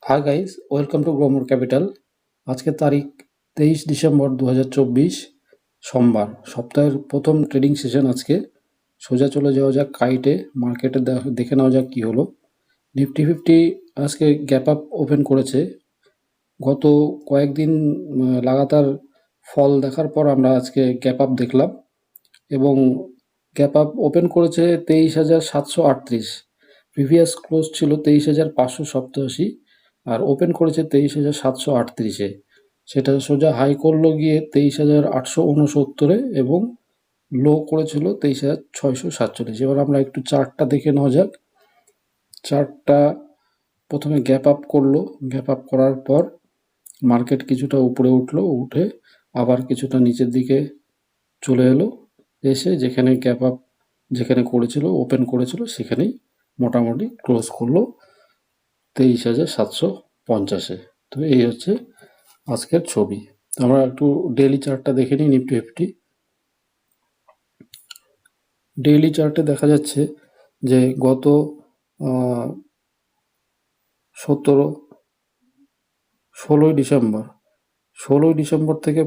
High guys, welcome to Growmore Capital. আজকে তারিখ 23 December 2024, সোমবার। সপ্তাহের প্রথম ট্রেডিং সেশন আজকে। সোজা চলে যাওয়া যাক কাইটে, মার্কেটে দেখে নেওয়া যাক কী হলো। নিফটি ফিফটি আজকে গ্যাপ আপ ওপেন করেছে। গত কয়েকদিন লাগাতার ফল দেখার পর আমরা আজকে গ্যাপ আপ দেখলাম এবং গ্যাপ আপ ওপেন করেছে 23,738। প্রিভিয়াস ক্লোজ ছিল 23,587 আর ওপেন করেছে 23,738-এ। সেটা সোজা হাই করলো গিয়ে 23,869-এ এবং লো করেছিল 23,647। এবার আমরা একটু চার্টটা দেখে নেওয়া যাক। চার্টটা প্রথমে গ্যাপ আপ করলো, গ্যাপ আপ করার পর মার্কেট কিছুটা উপরে উঠলো, উঠে আবার কিছুটা নিচের দিকে চলে এলো, এসে যেখানে গ্যাপ আপ যেখানে করেছিল, ওপেন করেছিল, সেখানেই মোটামুটি ক্লোজ করলো 23,750-এ। তো এই হচ্ছে আজকের ছবি। আমরা একটু ডেইলি চার্টটা দেখে নিই। নিফটি ফিফটি ডেইলি চার্টে দেখা যাচ্ছে যে গত 16ই ডিসেম্বর থেকে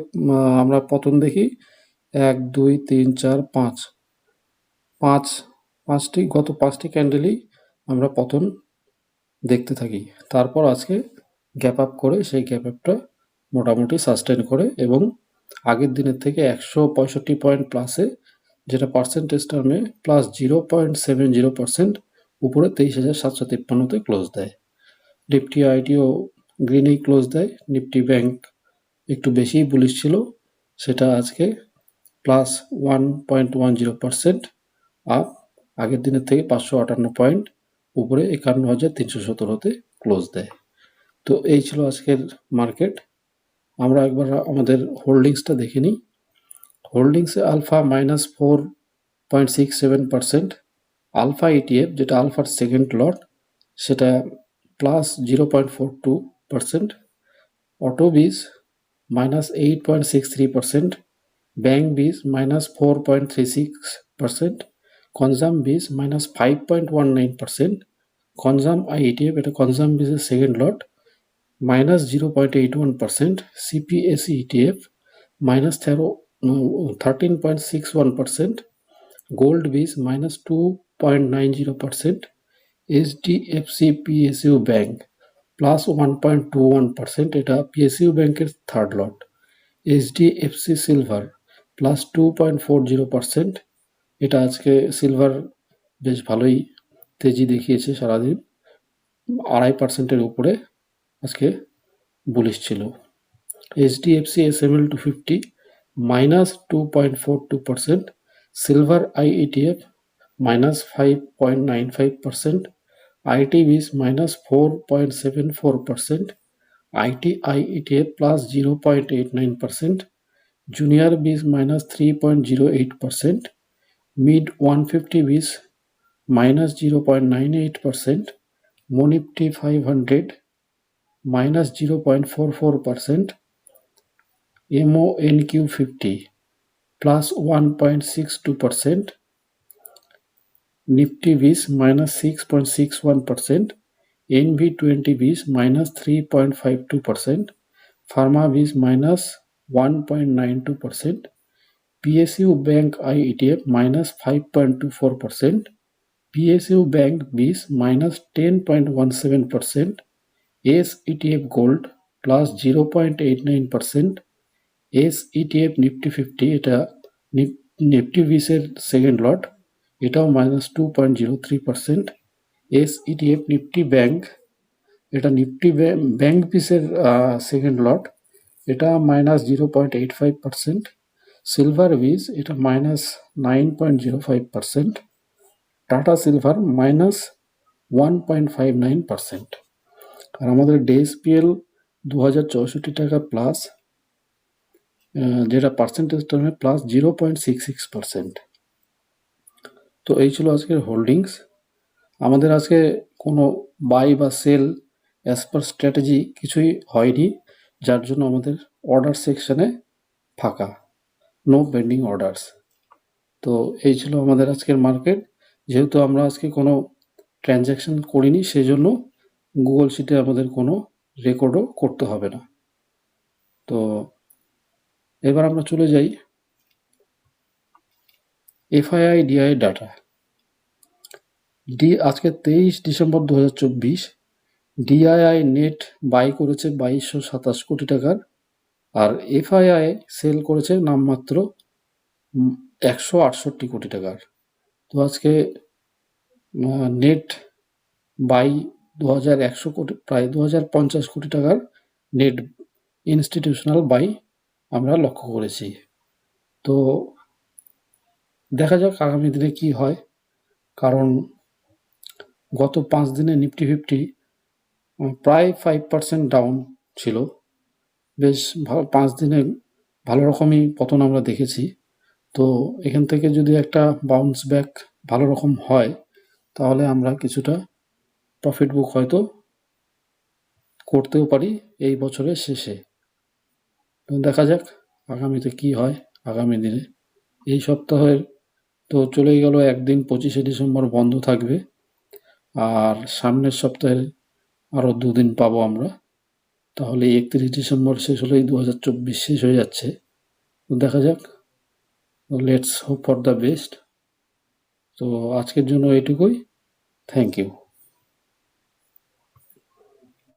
আমরা পতন দেখি 1 2 3 4 5 গত পাঁচটি ক্যান্ডেলই আমরা পতন দেখতে থাকি। তারপর আজকে গ্যাপ আপ করে সেই গ্যাপ আপটা মোটামুটি সাস্টেন করে এবং আগের দিনের থেকে 165 পয়েন্ট প্লাসে, যেটা পার্সেন্টেজ টার্মে +0.70% উপরে 23,753-তে ক্লোজ দেয়। নিফটি আইটিও গ্রিনেই ক্লোজ দেয়। নিফটি ব্যাংক একটু বেশিই বুলিশ ছিল, সেটা আজকে +1.10% আপ, আগের দিনের থেকে 558 পয়েন্ট উপরে 51,317-তে ক্লোজ দেয়। তো এই ছিল আজকের মার্কেট। আমরা একবার আমাদের হোল্ডিংসটা দেখে নিই। হোল্ডিংসে আলফা -4.67%, আলফা ইটিএফ যেটা আলফার সেকেন্ড লট সেটা +0.42%, অটোবিজ -8.63%, ব্যাংক বিজ -4.36%, কনজাম বিজ -5.19%, কনজাম আইইটিএফ এটা কনজাম বিজের second lot -0.81%, CPSE ETF -13.61%, gold BeES -2.90%, HDFC PSU bank +1.21%, এটা পিএসইউ ব্যাংকের থার্ড লট, এইচডিএফসি সিলভার +2.40%, এটা আজকে সিলভার বেশ ভালোই তেজি দেখিয়েছে, সারাদিন 2.5%-এর উপরে আজকে বুলিশ ছিল। HDFC SML 250 -2.42%, silver IETF -5.95%, IT BeES -4.74%, ITI ETF +0.89%, junior BeES -3.08%, mid 150 বিজ -0.98%, মনিফটি 500 -0.44%, এমওএনকিউ 50 +1.62%, নিফটি বিজ -6.61%, এনভি20 বিজ -3.52%, ফার্মা বিজ -1.92%, পিএসইউ ব্যাংক আইইটিএফ -5.24%, পিএসইউ ব্যাংক বিজ -10.17%, S ETF gold +0.89%, S ETF Nifty fifty এটা নিফটি বিসের সেকেন্ড লট, এটাও -2.03%, এস ইটিএফ নিফটি ব্যাংক এটা নিফটি ব্যাংক বিসের সেকেন্ড লট, এটা -0.85%, silver বিজ এটা -9.05%, টাটা সিলভার -1.59%। আর আমাদের ডেএসপিএল 2064 টাকা প্লাস, যেটা পার্সেন্টেজ টার্মে +0.66%। তো এই ছিল আজকের হোল্ডিংস। আমাদের আজকে কোনো বাই বা সেল অ্যাজ পার স্ট্র্যাটেজি কিছুই হয়নি, যার জন্য আমাদের অর্ডার সেকশানে ফাঁকা, নো পেন্ডিং অর্ডারস। তো এই ছিল আমাদের আজকের মার্কেট। যেহেতু আমরা আজকে কোনো ট্রানজ্যাকশন করিনি, সেই জন্য গুগল শিটে আমাদের কোনো রেকর্ডও করতে হবে না। তো এবার আমরা চলে যাই এফআইআই ডিআই ডাটা। আজকে 23 ডিসেম্বর 2024 ডিআইআই নেট বাই করেছে 2227 কোটি টাকার, আর এফআইআই সেল করেছে নামমাত্র 168 কোটি টাকার। তো আজকে নেট বাই 2100 কোটি, প্রায় 2050 কোটি টাকার নেট ইনস্টিটিউশনাল বাই আমরা লক্ষ্য করেছি। তো দেখা যাক আগামী দিনে কি হয়, কারণ গত 5 দিনে নিফটি ফিফটি প্রায় 5% ডাউন ছিল। বেশ 5 দিনে ভালো রকমই পতন আমরা দেখেছি। তো এখান থেকে যদি একটা বাউন্স ব্যাক ভালো রকম হয়, তাহলে আমরা কিছুটা প্রফিট বুক হয়তো করতেও পারি এই বছরের শেষে। তো দেখা যাক আগামীতে কি হয় আগামী দিনে। এই সপ্তাহের তো চলেই গেল একদিন, 25শে ডিসেম্বর বন্ধ থাকবে, আর সামনের সপ্তাহে আরও 2 দিন পাবো আমরা। তাহলে 31 ডিসেম্বর শেষ হলেই 2024 শেষ হয়ে যাচ্ছে। তো দেখা যাক, let's hope for the best. তো আজকের জন্য এইটুকুই। Thank you.